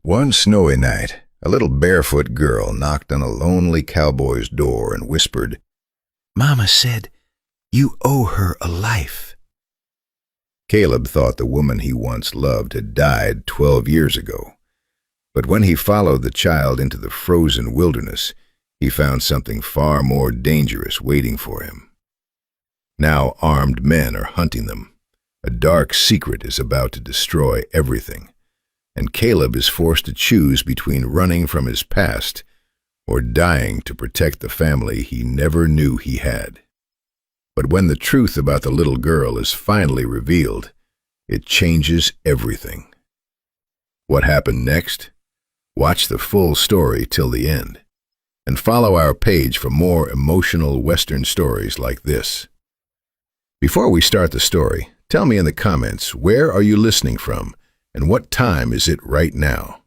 One snowy night, a little barefoot girl knocked on a lonely cowboy's door and whispered, "Mama said you owe her a life." Caleb thought the woman he once loved had died 12 years ago. But when he followed the child into the frozen wilderness, he found something far more dangerous waiting for him. Now armed men are hunting them. A dark secret is about to destroy everything, and Caleb is forced to choose between running from his past or dying to protect the family he never knew he had. But when the truth about the little girl is finally revealed, it changes everything. What happened next? Watch the full story till the end, and follow our page for more emotional Western stories like this. Before we start the story, tell me in the comments, where are you listening from, and what time is it right now?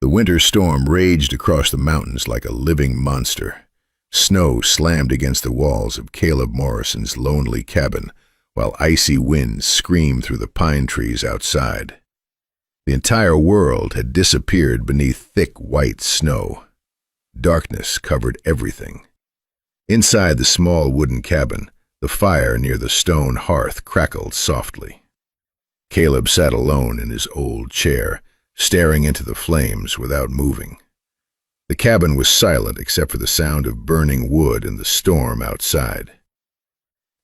The winter storm raged across the mountains like a living monster. Snow slammed against the walls of Caleb Morrison's lonely cabin, while icy winds screamed through the pine trees outside. The entire world had disappeared beneath thick white snow. Darkness covered everything. Inside the small wooden cabin, the fire near the stone hearth crackled softly. Caleb sat alone in his old chair, staring into the flames without moving. The cabin was silent except for the sound of burning wood and the storm outside.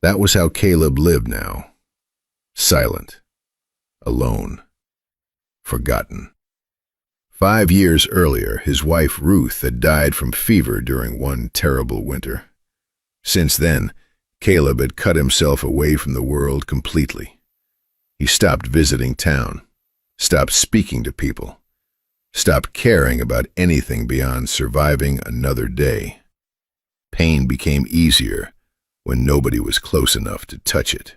That was how Caleb lived now. Silent. Alone. Forgotten. 5 years earlier, his wife Ruth had died from fever during one terrible winter. Since then, Caleb had cut himself away from the world completely. He stopped visiting town, stopped speaking to people, stopped caring about anything beyond surviving another day. Pain became easier when nobody was close enough to touch it.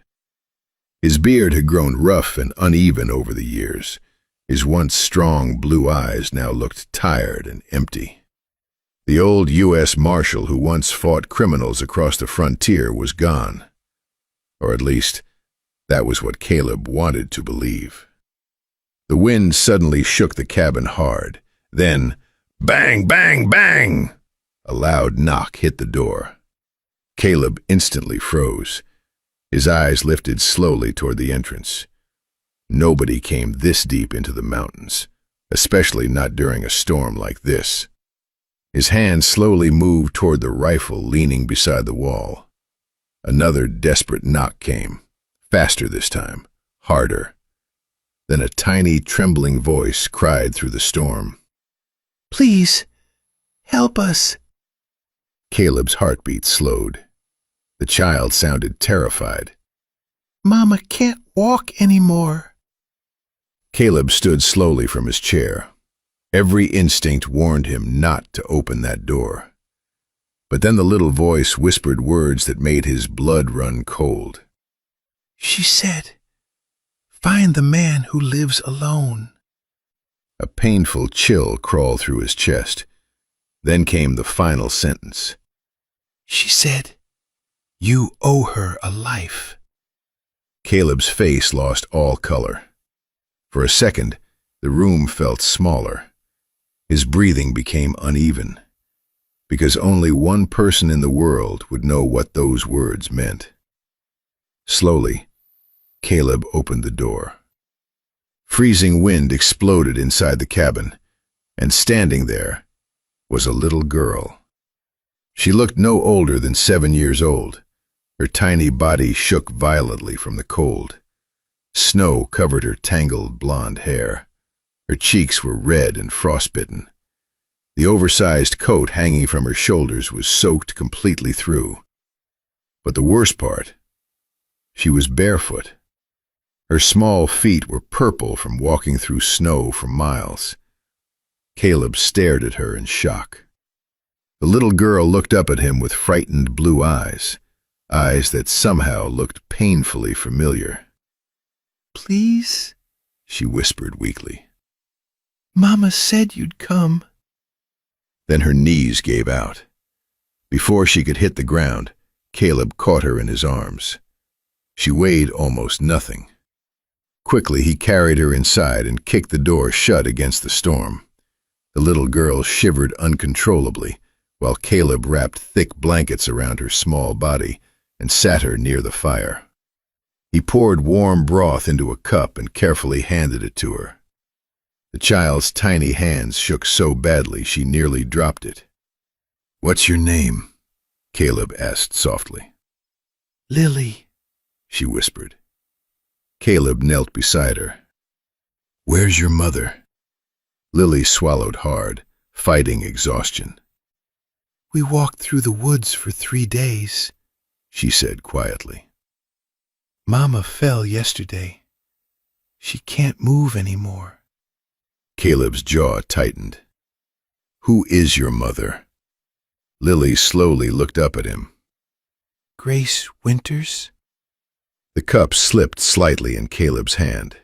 His beard had grown rough and uneven over the years. His once strong blue eyes now looked tired and empty. The old U.S. Marshal who once fought criminals across the frontier was gone. Or at least, that was what Caleb wanted to believe. The wind suddenly shook the cabin hard. Then, bang, bang, bang! A loud knock hit the door. Caleb instantly froze. His eyes lifted slowly toward the entrance. Nobody came this deep into the mountains, especially not during a storm like this. His hand slowly moved toward the rifle leaning beside the wall. Another desperate knock came, faster this time, harder. Then a tiny, trembling voice cried through the storm. "Please, help us." Caleb's heartbeat slowed. The child sounded terrified. "Mama can't walk anymore." Caleb stood slowly from his chair. Every instinct warned him not to open that door. But then the little voice whispered words that made his blood run cold. "She said, find the man who lives alone." A painful chill crawled through his chest. Then came the final sentence. "She said, you owe her a life." Caleb's face lost all color. For a second, the room felt smaller. His breathing became uneven, because only one person in the world would know what those words meant. Slowly, Caleb opened the door. Freezing wind exploded inside the cabin, and standing there was a little girl. She looked no older than 7 years old. Her tiny body shook violently from the cold. Snow covered her tangled blonde hair. Her cheeks were red and frostbitten. The oversized coat hanging from her shoulders was soaked completely through. But the worst part, she was barefoot. Her small feet were purple from walking through snow for miles. Caleb stared at her in shock. The little girl looked up at him with frightened blue eyes, eyes that somehow looked painfully familiar. "Please," she whispered weakly. "Mama said you'd come." Then her knees gave out. Before she could hit the ground, Caleb caught her in his arms. She weighed almost nothing. Quickly, he carried her inside and kicked the door shut against the storm. The little girl shivered uncontrollably, while Caleb wrapped thick blankets around her small body and sat her near the fire. He poured warm broth into a cup and carefully handed it to her. The child's tiny hands shook so badly she nearly dropped it. "What's your name?" Caleb asked softly. Lily, she whispered. Caleb knelt beside her. "Where's your mother?" Lily swallowed hard, fighting exhaustion. we walked through the woods for 3 days. She said quietly. Mama fell yesterday. She can't move anymore. Caleb's jaw tightened. "Who is your mother?" Lily slowly looked up at him. Grace Winters? The cup slipped slightly in Caleb's hand.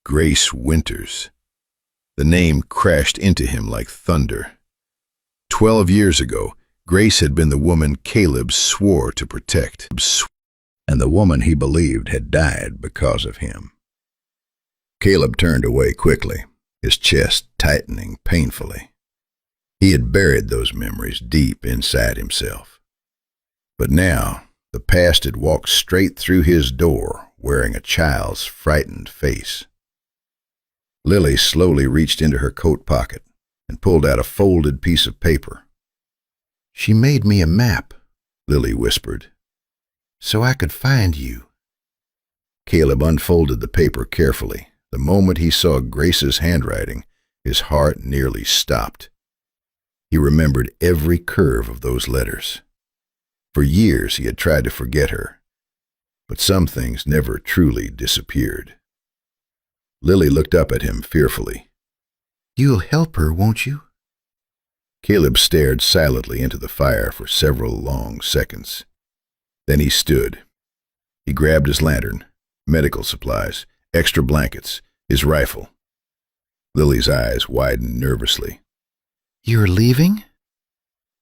Grace Winters. The name crashed into him like thunder. 12 years ago, Grace had been the woman Caleb swore to protect, and the woman he believed had died because of him. Caleb turned away quickly, his chest tightening painfully. He had buried those memories deep inside himself. But now, the past had walked straight through his door, wearing a child's frightened face. Lily slowly reached into her coat pocket and pulled out a folded piece of paper. "She made me a map," Lily whispered, "so I could find you." Caleb unfolded the paper carefully. The moment he saw Grace's handwriting, his heart nearly stopped. He remembered every curve of those letters. For years he had tried to forget her, but some things never truly disappeared. Lily looked up at him fearfully. "You'll help her, won't you?" Caleb stared silently into the fire for several long seconds. Then he stood. He grabbed his lantern, medical supplies, extra blankets, his rifle. Lily's eyes widened nervously. "You're leaving?"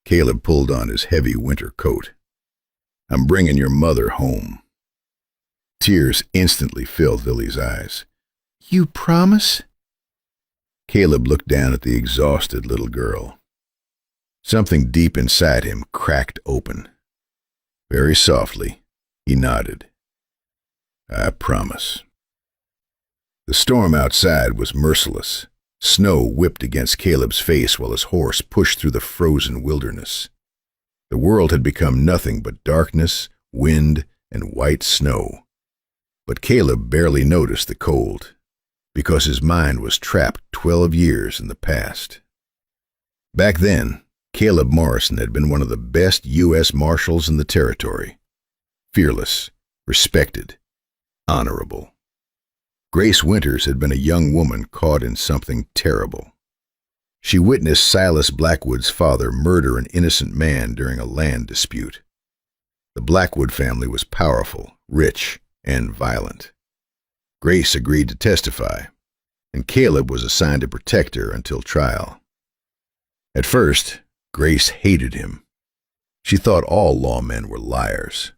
Caleb pulled on his heavy winter coat. "I'm bringing your mother home." Tears instantly filled Lily's eyes. "You promise?" Caleb looked down at the exhausted little girl. Something deep inside him cracked open. Very softly, he nodded. "I promise." The storm outside was merciless. Snow whipped against Caleb's face while his horse pushed through the frozen wilderness. The world had become nothing but darkness, wind, and white snow. But Caleb barely noticed the cold, because his mind was trapped 12 years in the past. Back then, Caleb Morrison had been one of the best U.S. Marshals in the territory. Fearless, respected, honorable. Grace Winters had been a young woman caught in something terrible. She witnessed Silas Blackwood's father murder an innocent man during a land dispute. The Blackwood family was powerful, rich, and violent. Grace agreed to testify, and Caleb was assigned to protect her until trial. At first, Grace hated him. She thought all lawmen were liars.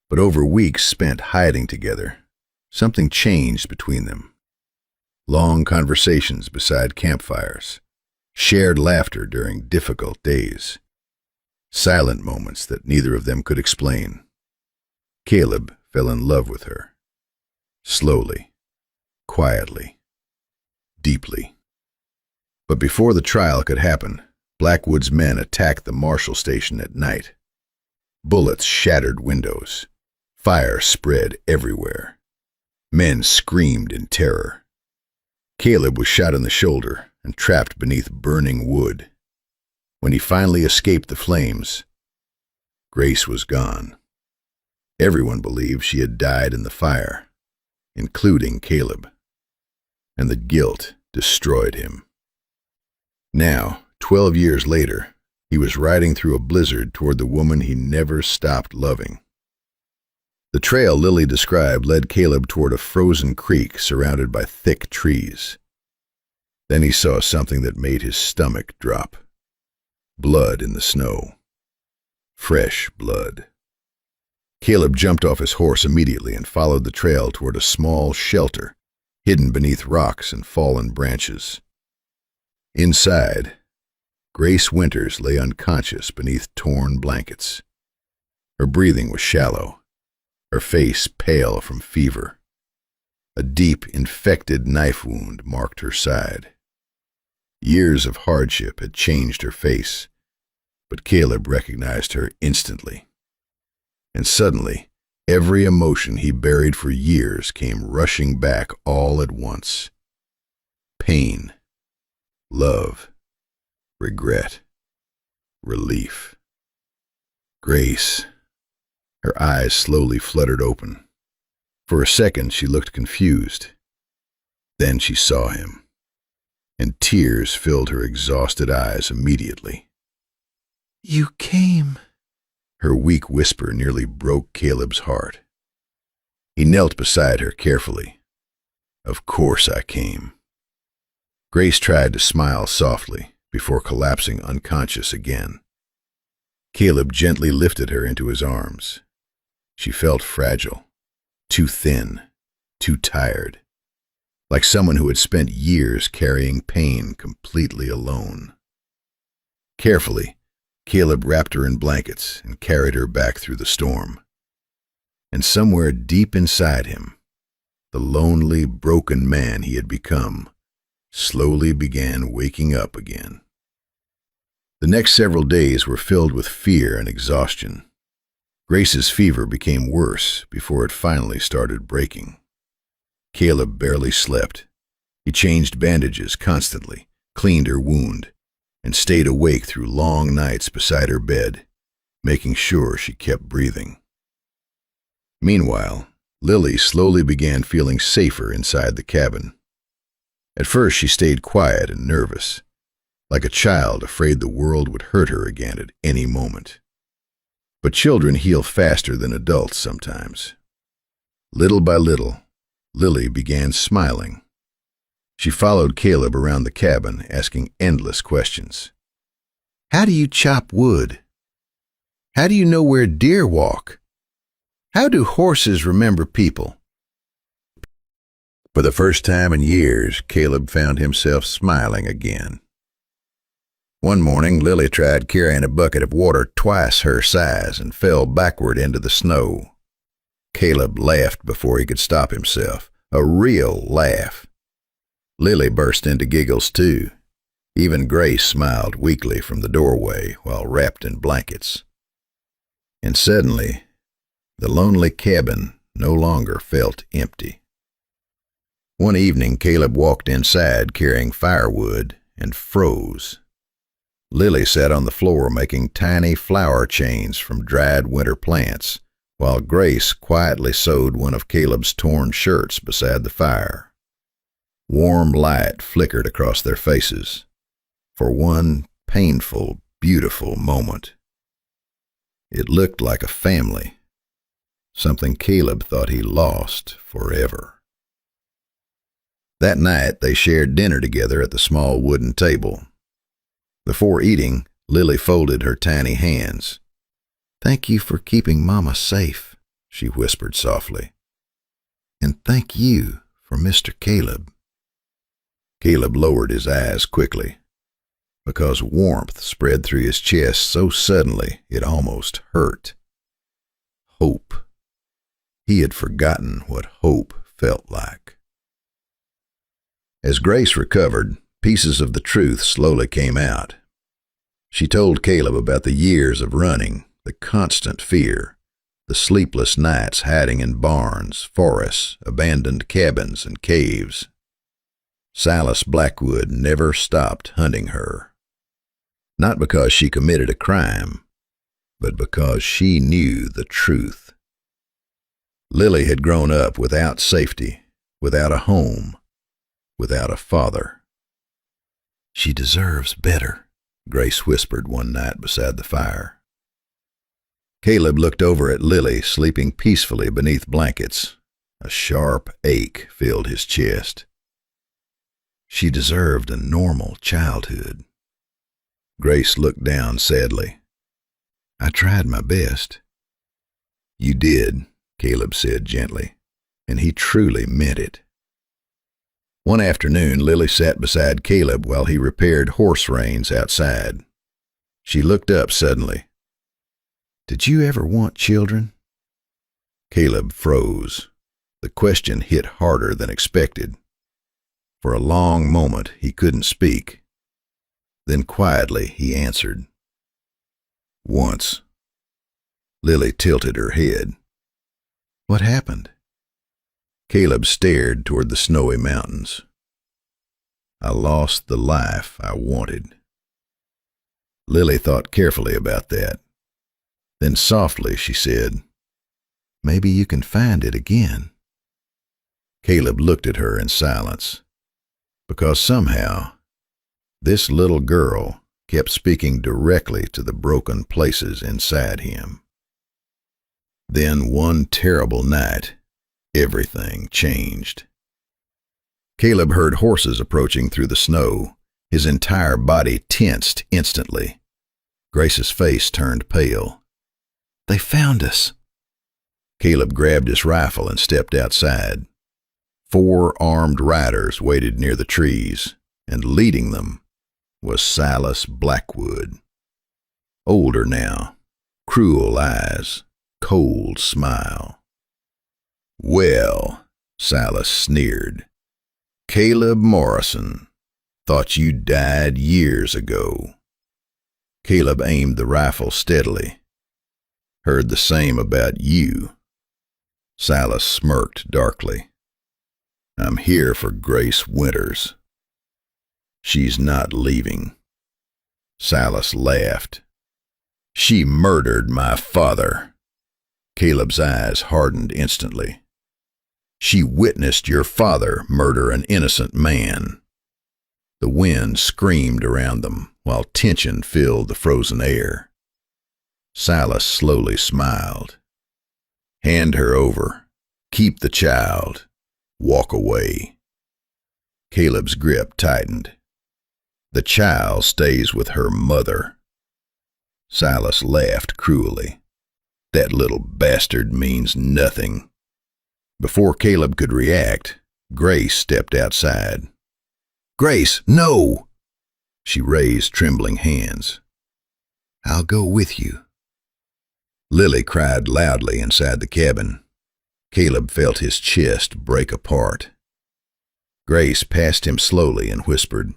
But over weeks spent hiding together, something changed between them. Long conversations beside campfires, shared laughter during difficult days, silent moments that neither of them could explain. Caleb fell in love with her. Slowly, quietly, deeply. But before the trial could happen, Blackwood's men attacked the Marshal station at night. Bullets shattered windows. Fire spread everywhere. Men screamed in terror. Caleb was shot in the shoulder and trapped beneath burning wood. When he finally escaped the flames, Grace was gone. Everyone believed she had died in the fire, including Caleb, and the guilt destroyed him. Now, 12 years later, he was riding through a blizzard toward the woman he never stopped loving. The trail Lily described led Caleb toward a frozen creek surrounded by thick trees. Then he saw something that made his stomach drop. Blood in the snow. Fresh blood. Caleb jumped off his horse immediately and followed the trail toward a small shelter hidden beneath rocks and fallen branches. Inside, Grace Winters lay unconscious beneath torn blankets. Her breathing was shallow, her face pale from fever. A deep, infected knife wound marked her side. Years of hardship had changed her face, but Caleb recognized her instantly. And suddenly, every emotion he buried for years came rushing back all at once. Pain, love, regret, relief. Grace. Her eyes slowly fluttered open. For a second she looked confused. Then she saw him, and tears filled her exhausted eyes immediately. You came. Her weak whisper nearly broke Caleb's heart. He knelt beside her carefully. Of course I came. Grace tried to smile softly before collapsing unconscious again. Caleb gently lifted her into his arms. She felt fragile, too thin, too tired, like someone who had spent years carrying pain completely alone. Carefully, Caleb wrapped her in blankets and carried her back through the storm. And somewhere deep inside him, the lonely, broken man he had become slowly began waking up again. The next several days were filled with fear and exhaustion. Grace's fever became worse before it finally started breaking. Caleb barely slept. He changed bandages constantly, cleaned her wound, and stayed awake through long nights beside her bed, making sure she kept breathing. Meanwhile, Lily slowly began feeling safer inside the cabin. At first she stayed quiet and nervous, like a child afraid the world would hurt her again at any moment. But children heal faster than adults sometimes. Little by little, Lily began smiling. She followed Caleb around the cabin, asking endless questions. How do you chop wood? How do you know where deer walk? How do horses remember people? For the first time in years, Caleb found himself smiling again. One morning, Lily tried carrying a bucket of water twice her size and fell backward into the snow. Caleb laughed before he could stop himself, a real laugh. Lily burst into giggles too. Even Grace smiled weakly from the doorway while wrapped in blankets. And suddenly, the lonely cabin no longer felt empty. One evening, Caleb walked inside carrying firewood and froze. Lily sat on the floor making tiny flower chains from dried winter plants, while Grace quietly sewed one of Caleb's torn shirts beside the fire. Warm light flickered across their faces for one painful, beautiful moment. It looked like a family, something Caleb thought he lost forever. That night they shared dinner together at the small wooden table. Before eating, Lily folded her tiny hands. "Thank you for keeping Mama safe," she whispered softly. "And thank you for Mr. Caleb." Caleb lowered his eyes quickly, because warmth spread through his chest so suddenly it almost hurt. Hope. He had forgotten what hope felt like. As Grace recovered, pieces of the truth slowly came out. She told Caleb about the years of running, the constant fear, the sleepless nights hiding in barns, forests, abandoned cabins, and caves. Silas Blackwood never stopped hunting her. Not because she committed a crime, but because she knew the truth. Lily had grown up without safety, without a home, without a father. "She deserves better," Grace whispered one night beside the fire. Caleb looked over at Lily, sleeping peacefully beneath blankets. A sharp ache filled his chest. She deserved a normal childhood. Grace looked down sadly. "I tried my best." You did, Caleb said gently, and he truly meant it. One afternoon, Lily sat beside Caleb while he repaired horse reins outside. She looked up suddenly. "Did you ever want children?" Caleb froze. The question hit harder than expected. For a long moment he couldn't speak. Then quietly he answered. "Once." Lily tilted her head. "What happened?" Caleb stared toward the snowy mountains. "I lost the life I wanted." Lily thought carefully about that. Then softly she said, "Maybe you can find it again." Caleb looked at her in silence, because somehow this little girl kept speaking directly to the broken places inside him. Then one terrible night, everything changed. Caleb heard horses approaching through the snow. His entire body tensed instantly. Grace's face turned pale. "They found us." Caleb grabbed his rifle and stepped outside. 4 armed riders waited near the trees, and leading them was Silas Blackwood. Older now, cruel eyes, cold smile. "Well," Silas sneered, "Caleb Morrison, thought you died years ago." Caleb aimed the rifle steadily. "Heard the same about you." Silas smirked darkly. "I'm here for Grace Winters. She's not leaving." Silas laughed. "She murdered my father." Caleb's eyes hardened instantly. "She witnessed your father murder an innocent man." The wind screamed around them while tension filled the frozen air. Silas slowly smiled. "Hand her over. Keep the child. Walk away." Caleb's grip tightened. "The child stays with her mother." Silas laughed cruelly. "That little bastard means nothing." Before Caleb could react, Grace stepped outside. "Grace, no!" She raised trembling hands. "I'll go with you." Lily cried loudly inside the cabin. Caleb felt his chest break apart. Grace passed him slowly and whispered,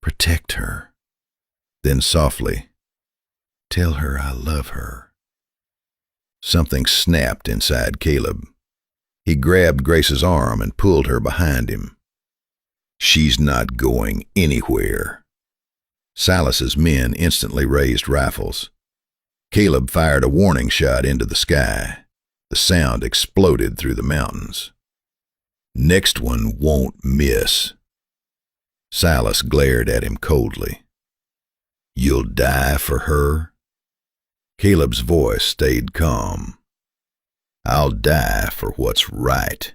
"Protect her." Then softly, "Tell her I love her." Something snapped inside Caleb. He grabbed Grace's arm and pulled her behind him. "She's not going anywhere." Silas's men instantly raised rifles. Caleb fired a warning shot into the sky. The sound exploded through the mountains. "Next one won't miss." Silas glared at him coldly. "You'll die for her?" Caleb's voice stayed calm. "I'll die for what's right."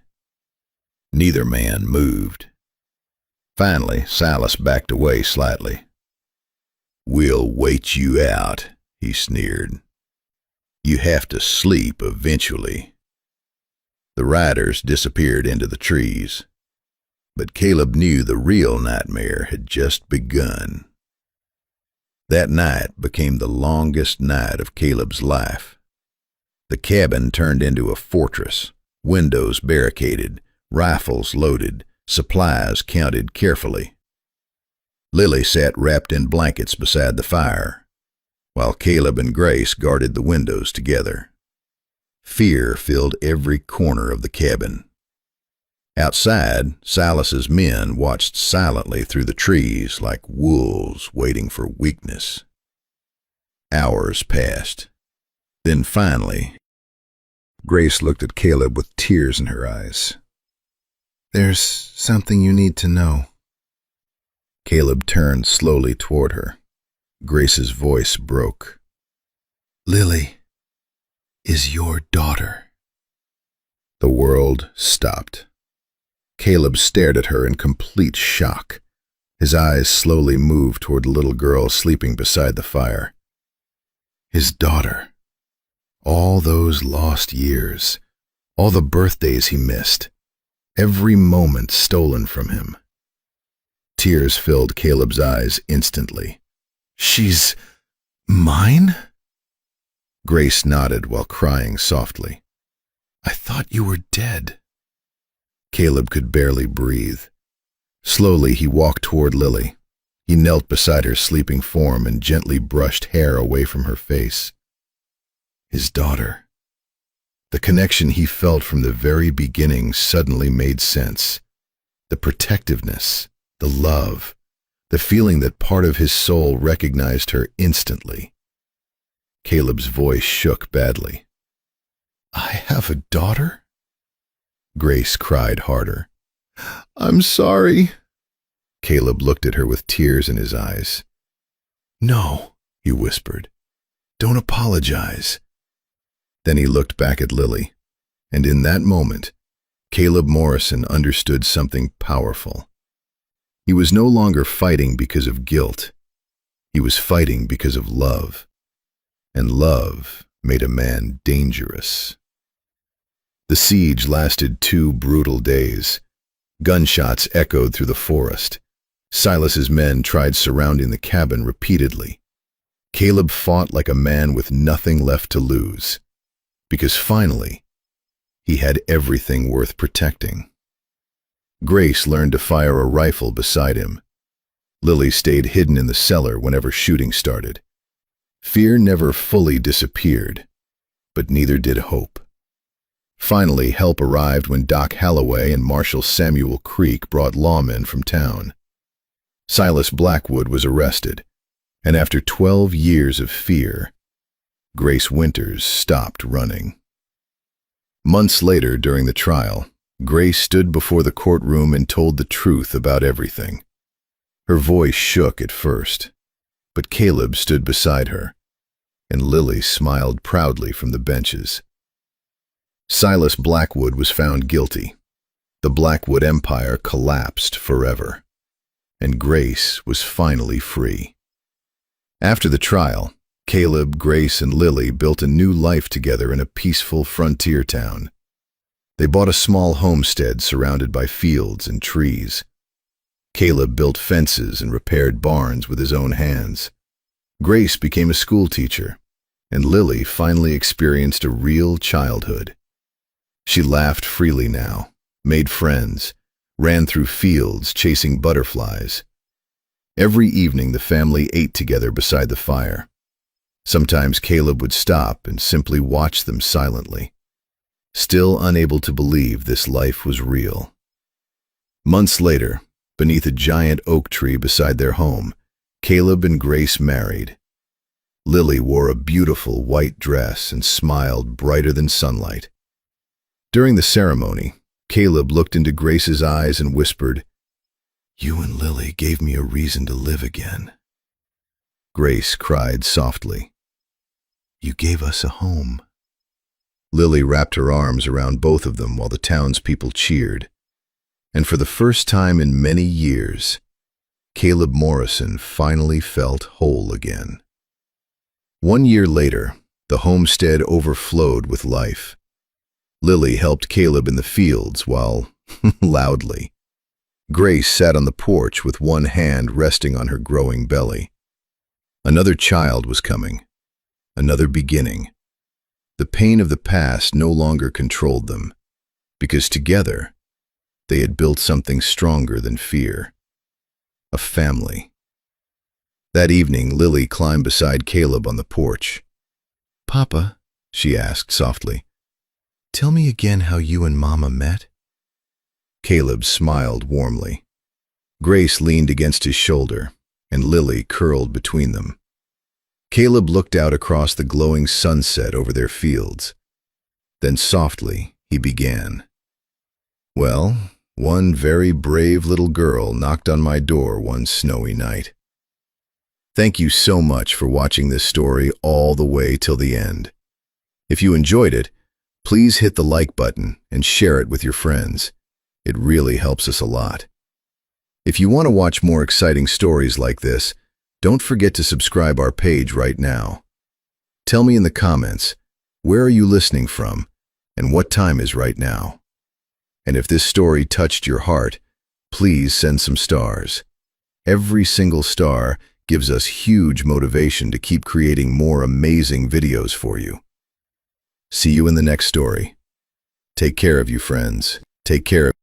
Neither man moved. Finally, Silas backed away slightly. "We'll wait you out," he sneered. "You have to sleep eventually." The riders disappeared into the trees. But Caleb knew the real nightmare had just begun. That night became the longest night of Caleb's life. The cabin turned into a fortress, windows barricaded, rifles loaded, supplies counted carefully. Lily sat wrapped in blankets beside the fire, while Caleb and Grace guarded the windows together. Fear filled every corner of the cabin. Outside, Silas's men watched silently through the trees like wolves waiting for weakness. Hours passed. Then finally, Grace looked at Caleb with tears in her eyes. "There's something you need to know." Caleb turned slowly toward her. Grace's voice broke. "Lily is your daughter." The world stopped. Caleb stared at her in complete shock. His eyes slowly moved toward the little girl sleeping beside the fire. His daughter. All those lost years, all the birthdays he missed, every moment stolen from him. Tears filled Caleb's eyes instantly. "She's mine?" Grace nodded while crying softly. "I thought you were dead." Caleb could barely breathe. Slowly he walked toward Lily. He knelt beside her sleeping form and gently brushed hair away from her face. His daughter. The connection he felt from the very beginning suddenly made sense. The protectiveness, the love, the feeling that part of his soul recognized her instantly. Caleb's voice shook badly. "I have a daughter?" Grace cried harder. "I'm sorry." Caleb looked at her with tears in his eyes. "No," he whispered. "Don't apologize." Then he looked back at Lily, and in that moment, Caleb Morrison understood something powerful. He was no longer fighting because of guilt. He was fighting because of love. And love made a man dangerous. The siege lasted 2 brutal days. Gunshots echoed through the forest. Silas's men tried surrounding the cabin repeatedly. Caleb fought like a man with nothing left to lose, because finally, he had everything worth protecting. Grace learned to fire a rifle beside him. Lily stayed hidden in the cellar whenever shooting started. Fear never fully disappeared, but neither did hope. Finally, help arrived when Doc Halloway and Marshal Samuel Creek brought lawmen from town. Silas Blackwood was arrested, and after 12 years of fear, Grace Winters stopped running. Months later, during the trial, Grace stood before the courtroom and told the truth about everything. Her voice shook at first, but Caleb stood beside her, and Lily smiled proudly from the benches. Silas Blackwood was found guilty. The Blackwood Empire collapsed forever, and Grace was finally free. After the trial, Caleb, Grace, and Lily built a new life together in a peaceful frontier town. They bought a small homestead surrounded by fields and trees. Caleb built fences and repaired barns with his own hands. Grace became a school teacher, and Lily finally experienced a real childhood. She laughed freely now, made friends, ran through fields chasing butterflies. Every evening the family ate together beside the fire. Sometimes Caleb would stop and simply watch them silently, still unable to believe this life was real. Months later, beneath a giant oak tree beside their home, Caleb and Grace married. Lily wore a beautiful white dress and smiled brighter than sunlight. During the ceremony, Caleb looked into Grace's eyes and whispered, "You and Lily gave me a reason to live again." Grace cried softly, "You gave us a home." Lily wrapped her arms around both of them while the townspeople cheered. And for the first time in many years, Caleb Morrison finally felt whole again. 1 year later, the homestead overflowed with life. Lily helped Caleb in the fields while, loudly, Grace sat on the porch with one hand resting on her growing belly. Another child was coming, another beginning. The pain of the past no longer controlled them, because together, they had built something stronger than fear. A family. That evening, Lily climbed beside Caleb on the porch. "Papa," she asked softly, "tell me again how you and Mama met." Caleb smiled warmly. Grace leaned against his shoulder, and Lily curled between them. Caleb looked out across the glowing sunset over their fields. Then softly, he began. "Well, one very brave little girl knocked on my door one snowy night." Thank you so much for watching this story all the way till the end. If you enjoyed it, please hit the like button and share it with your friends. It really helps us a lot. If you want to watch more exciting stories like this, don't forget to subscribe our page right now. Tell me in the comments, Where are you listening from? And what time is right now? And if this story touched your heart, please send some stars. Every single star gives us huge motivation to keep creating more amazing videos for you. See you in the next story. Take care of you, friends. Take care of